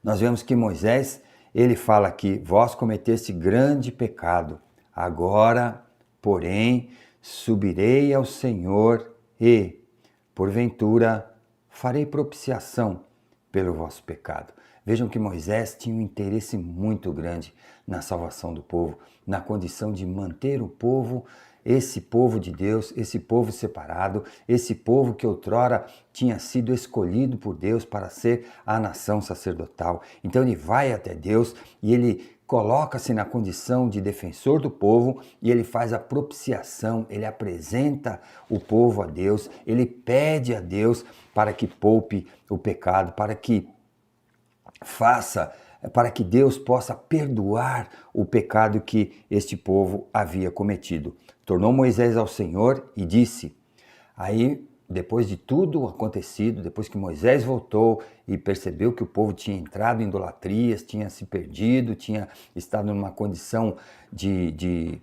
nós vemos que Moisés, ele fala que vós cometeste grande pecado. Agora, porém, subirei ao Senhor e, porventura, farei propiciação pelo vosso pecado. Vejam que Moisés tinha um interesse muito grande na salvação do povo, na condição de manter o povo, esse povo de Deus, esse povo separado, esse povo que outrora tinha sido escolhido por Deus para ser a nação sacerdotal. Então ele vai até Deus e ele coloca-se na condição de defensor do povo e ele faz a propiciação, ele apresenta o povo a Deus, ele pede a Deus para que poupe o pecado, para que Deus possa perdoar o pecado que este povo havia cometido. Tornou Moisés ao Senhor e disse, aí depois de tudo acontecido, depois que Moisés voltou e percebeu que o povo tinha entrado em idolatrias, tinha se perdido, tinha estado numa condição de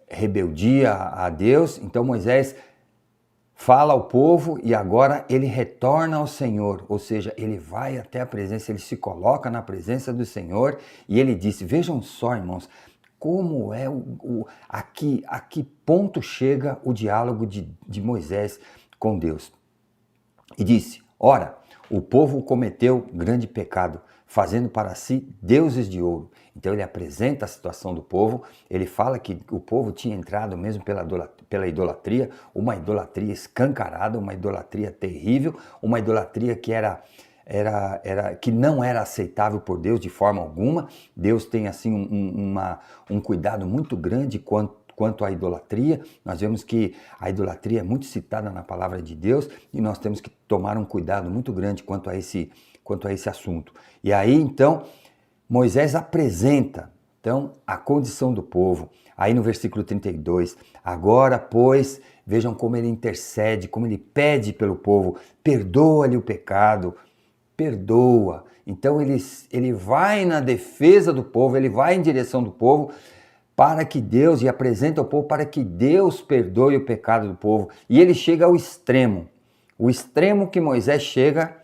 rebeldia a Deus, então Moisés fala ao povo e agora ele retorna ao Senhor, ou seja, ele vai até a presença, ele se coloca na presença do Senhor e ele disse, vejam só, irmãos, como é a que ponto chega o diálogo de Moisés com Deus. E disse, ora, o povo cometeu grande pecado, fazendo para si deuses de ouro. Então ele apresenta a situação do povo, ele fala que o povo tinha entrado mesmo pela idolatria, uma idolatria escancarada, uma idolatria terrível, uma idolatria que não era aceitável por Deus de forma alguma. Deus tem assim um cuidado muito grande quanto à idolatria. Nós vemos que a idolatria é muito citada na palavra de Deus e nós temos que tomar um cuidado muito grande quanto a esse assunto. E aí então Moisés apresenta então a condição do povo. Aí no versículo 32, agora pois, vejam como ele intercede, como ele pede pelo povo, perdoa-lhe o pecado, perdoa. Então ele vai na defesa do povo, ele vai em direção do povo para que Deus, e apresenta ao povo para que Deus perdoe o pecado do povo. E ele chega ao extremo. O extremo que Moisés chega,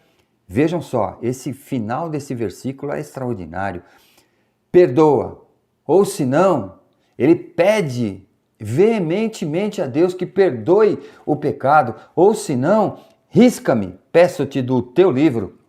vejam só, esse final desse versículo é extraordinário. Perdoa, ou se não, ele pede veementemente a Deus que perdoe o pecado, ou se não, risca-me, peço-te do teu livro.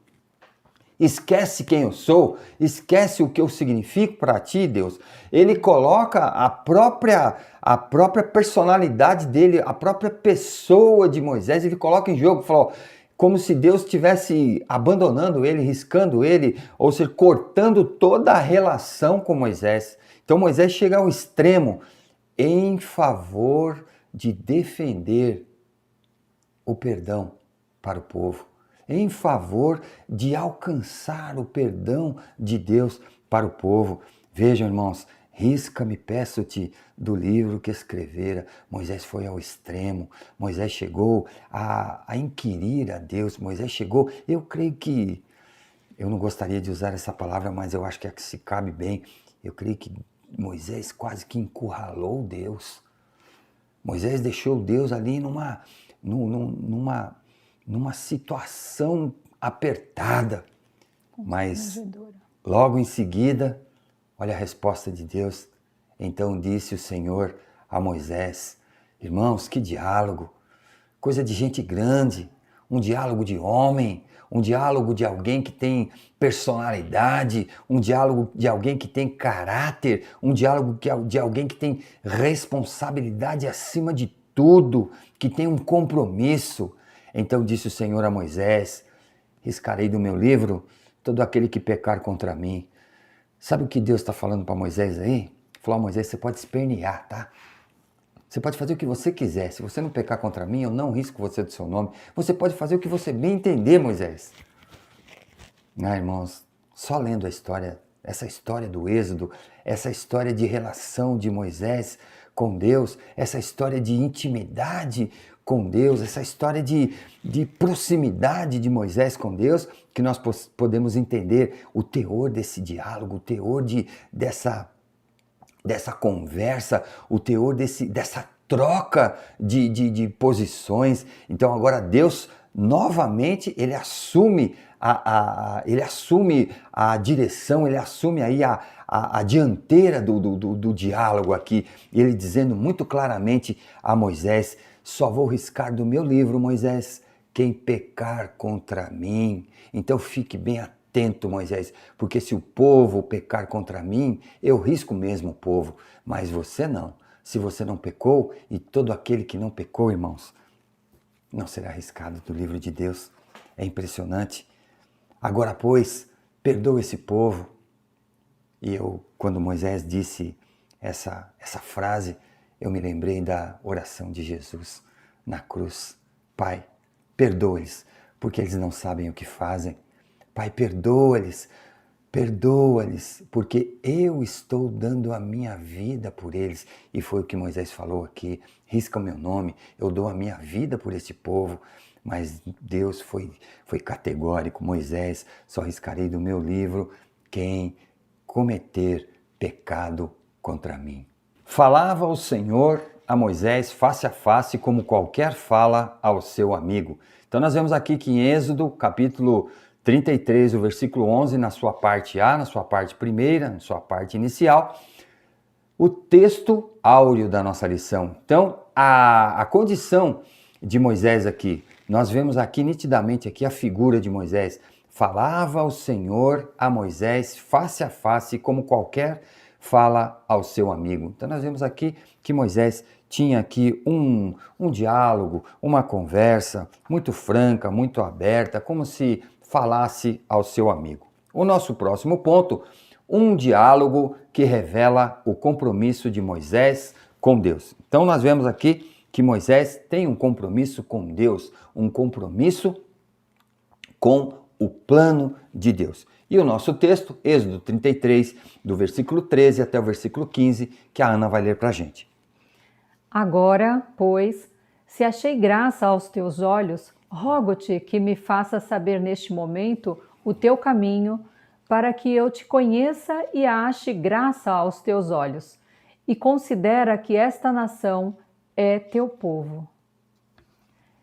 Esquece quem eu sou, esquece o que eu significo para ti, Deus. Ele coloca a própria personalidade dele, a própria pessoa de Moisés, ele coloca em jogo, falou, como se Deus estivesse abandonando ele, riscando ele, ou seja, cortando toda a relação com Moisés. Então Moisés chega ao extremo em favor de defender o perdão para o povo. em favor de alcançar o perdão de Deus para o povo. Vejam, irmãos, risca-me, peço-te, do livro que escrevera. Moisés foi ao extremo, Moisés chegou a inquirir a Deus, Moisés chegou, eu creio que, eu não gostaria de usar essa palavra, mas eu acho que é que se cabe bem, eu creio que Moisés quase que encurralou Deus. Moisés deixou Deus ali numa situação apertada, mas logo em seguida, olha a resposta de Deus. Então disse o Senhor a Moisés: irmãos, que diálogo, coisa de gente grande, um diálogo de homem, um diálogo de alguém que tem personalidade, um diálogo de alguém que tem caráter, um diálogo de alguém que tem responsabilidade acima de tudo, que tem um compromisso. Então disse o Senhor a Moisés: riscarei do meu livro todo aquele que pecar contra mim. Sabe o que Deus está falando para Moisés aí? Falou: Moisés, você pode espernear, tá? Você pode fazer o que você quiser. Se você não pecar contra mim, eu não risco você do seu nome. Você pode fazer o que você bem entender, Moisés. Irmãos, só lendo a história, essa história do Êxodo, essa história de relação de Moisés com Deus, essa história de intimidade com Deus, essa história de proximidade de Moisés com Deus, que nós podemos entender o teor desse diálogo, o teor dessa conversa, o teor dessa troca de posições. Então agora Deus, novamente, ele assume a direção, ele assume aí a dianteira do diálogo aqui, ele dizendo muito claramente a Moisés: só vou riscar do meu livro, Moisés, quem pecar contra mim. Então fique bem atento, Moisés, porque se o povo pecar contra mim, eu risco mesmo o povo, mas você não. Se você não pecou, e todo aquele que não pecou, irmãos, não será riscado do livro de Deus. É impressionante. Agora, pois, perdoa esse povo. E quando Moisés disse essa frase, eu me lembrei da oração de Jesus na cruz. Pai, perdoa-lhes, porque eles não sabem o que fazem. Pai, perdoa-lhes, porque eu estou dando a minha vida por eles. E foi o que Moisés falou aqui: risca o meu nome, eu dou a minha vida por esse povo. Mas Deus foi categórico: Moisés, só riscarei do meu livro quem cometer pecado contra mim. Falava o Senhor a Moisés face a face, como qualquer fala ao seu amigo. Então nós vemos aqui que em Êxodo, capítulo 33, o versículo 11, na sua parte A, na sua parte primeira, na sua parte inicial, o texto áureo da nossa lição. Então, a condição de Moisés aqui, nós vemos aqui nitidamente aqui a figura de Moisés. Falava o Senhor a Moisés face a face, como qualquer fala ao seu amigo. Então nós vemos aqui que Moisés tinha aqui um diálogo, uma conversa muito franca, muito aberta, como se falasse ao seu amigo. O nosso próximo ponto: um diálogo que revela o compromisso de Moisés com Deus. Então nós vemos aqui que Moisés tem um compromisso com Deus, um compromisso com o plano de Deus. E o nosso texto, Êxodo 33, do versículo 13 até o versículo 15, que a Ana vai ler para a gente. Agora, pois, se achei graça aos teus olhos, rogo-te que me faças saber neste momento o teu caminho, para que eu te conheça e ache graça aos teus olhos, e considera que esta nação é teu povo.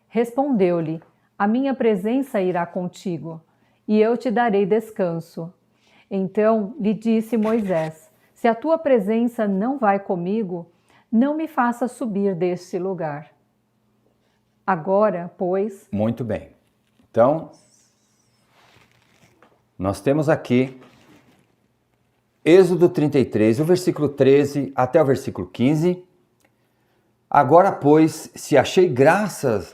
Respondeu-lhe: a minha presença irá contigo, e eu te darei descanso. Então lhe disse Moisés: se a tua presença não vai comigo, não me faça subir deste lugar. Agora, pois... Muito bem. Então, nós temos aqui Êxodo 33, o versículo 13 até o versículo 15. Agora, pois, se achei graça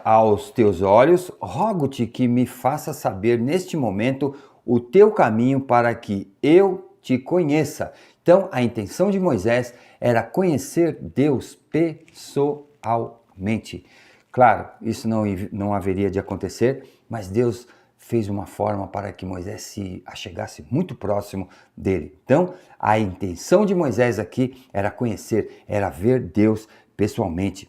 aos teus olhos, rogo-te que me faça saber neste momento o teu caminho, para que eu te conheça. Então, a intenção de Moisés era conhecer Deus pessoalmente. Claro, isso não haveria de acontecer, mas Deus fez uma forma para que Moisés se achegasse muito próximo dele. Então, a intenção de Moisés aqui era conhecer, era ver Deus pessoalmente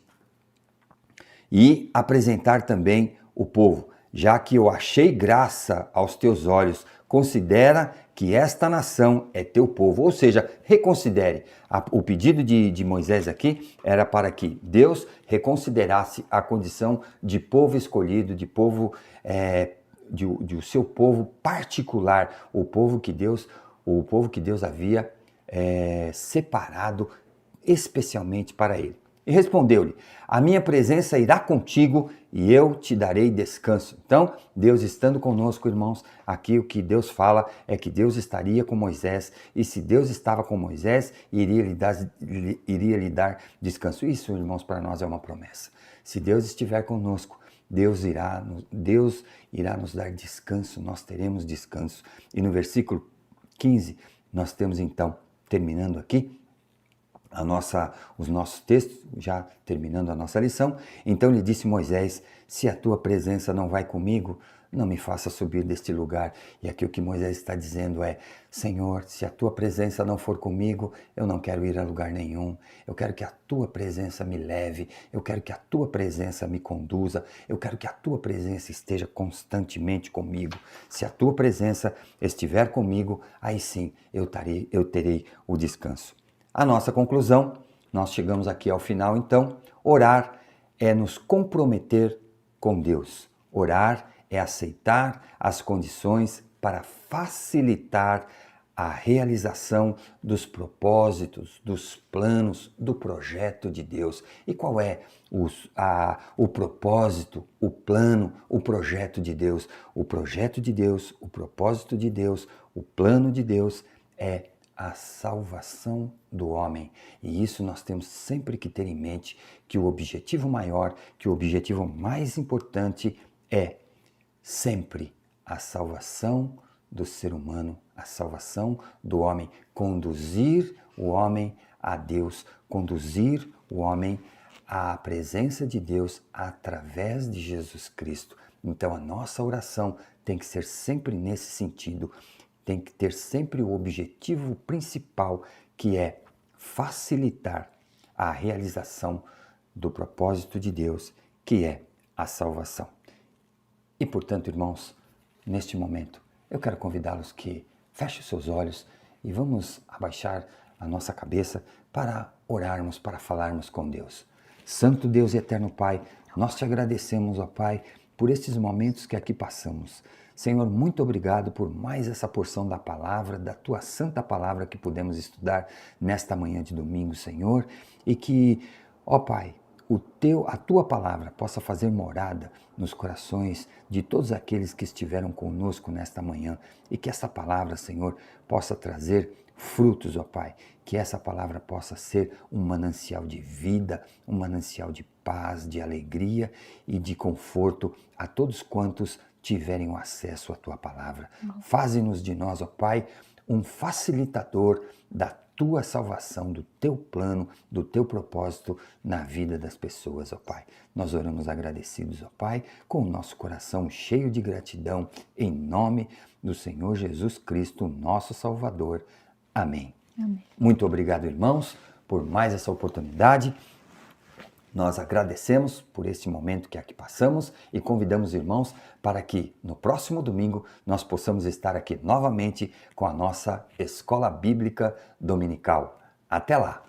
e apresentar também o povo. Já que eu achei graça aos teus olhos, considera que esta nação é teu povo. Ou seja, reconsidere. O pedido de Moisés aqui era para que Deus reconsiderasse a condição de povo escolhido, de povo, de o seu povo particular, o povo que Deus havia separado especialmente para ele. E respondeu-lhe: a minha presença irá contigo e eu te darei descanso. Então, Deus estando conosco, irmãos, aqui o que Deus fala é que Deus estaria com Moisés, e se Deus estava com Moisés, iria lhe dar descanso. Isso, irmãos, para nós é uma promessa. Se Deus estiver conosco, Deus irá nos dar descanso, nós teremos descanso. E no versículo 15, nós temos então, terminando aqui, os nossos textos, já terminando a nossa lição. Então lhe disse Moisés: se a tua presença não vai comigo, não me faça subir deste lugar. E aqui o que Moisés está dizendo é: Senhor, se a tua presença não for comigo, eu não quero ir a lugar nenhum. Eu quero que a tua presença me leve, eu quero que a tua presença me conduza, eu quero que a tua presença esteja constantemente comigo. Se a tua presença estiver comigo, aí sim eu terei o descanso. A nossa conclusão, nós chegamos aqui ao final, então, orar é nos comprometer com Deus. Orar é aceitar as condições para facilitar a realização dos propósitos, dos planos, do projeto de Deus. E qual é o propósito, o plano, o projeto de Deus? O projeto de Deus, o propósito de Deus, o plano de Deus é a salvação do homem. E isso nós temos sempre que ter em mente, que o objetivo maior, que o objetivo mais importante é sempre a salvação do ser humano, a salvação do homem, conduzir o homem a Deus, conduzir o homem à presença de Deus através de Jesus Cristo. Então a nossa oração tem que ser sempre nesse sentido, tem que ter sempre o objetivo principal, que é facilitar a realização do propósito de Deus, que é a salvação. E, portanto, irmãos, neste momento, eu quero convidá-los que fechem seus olhos e vamos abaixar a nossa cabeça para orarmos, para falarmos com Deus. Santo Deus e eterno Pai, nós te agradecemos, ó Pai, por estes momentos que aqui passamos. Senhor, muito obrigado por mais essa porção da palavra, da tua santa palavra que pudemos estudar nesta manhã de domingo, Senhor, e que, ó Pai, a tua palavra possa fazer morada nos corações de todos aqueles que estiveram conosco nesta manhã, e que essa palavra, Senhor, possa trazer frutos, ó Pai, que essa palavra possa ser um manancial de vida, um manancial de paz, de alegria e de conforto a todos quantos tiverem o acesso à tua palavra. Faze-nos de nós, ó Pai, um facilitador da tua salvação, do teu plano, do teu propósito na vida das pessoas, ó Pai. Nós oramos agradecidos, ó Pai, com o nosso coração cheio de gratidão, em nome do Senhor Jesus Cristo, nosso Salvador. Amém. Amém. Muito obrigado, irmãos, por mais essa oportunidade. Nós agradecemos por este momento que aqui passamos e convidamos irmãos para que no próximo domingo nós possamos estar aqui novamente com a nossa Escola Bíblica Dominical. Até lá!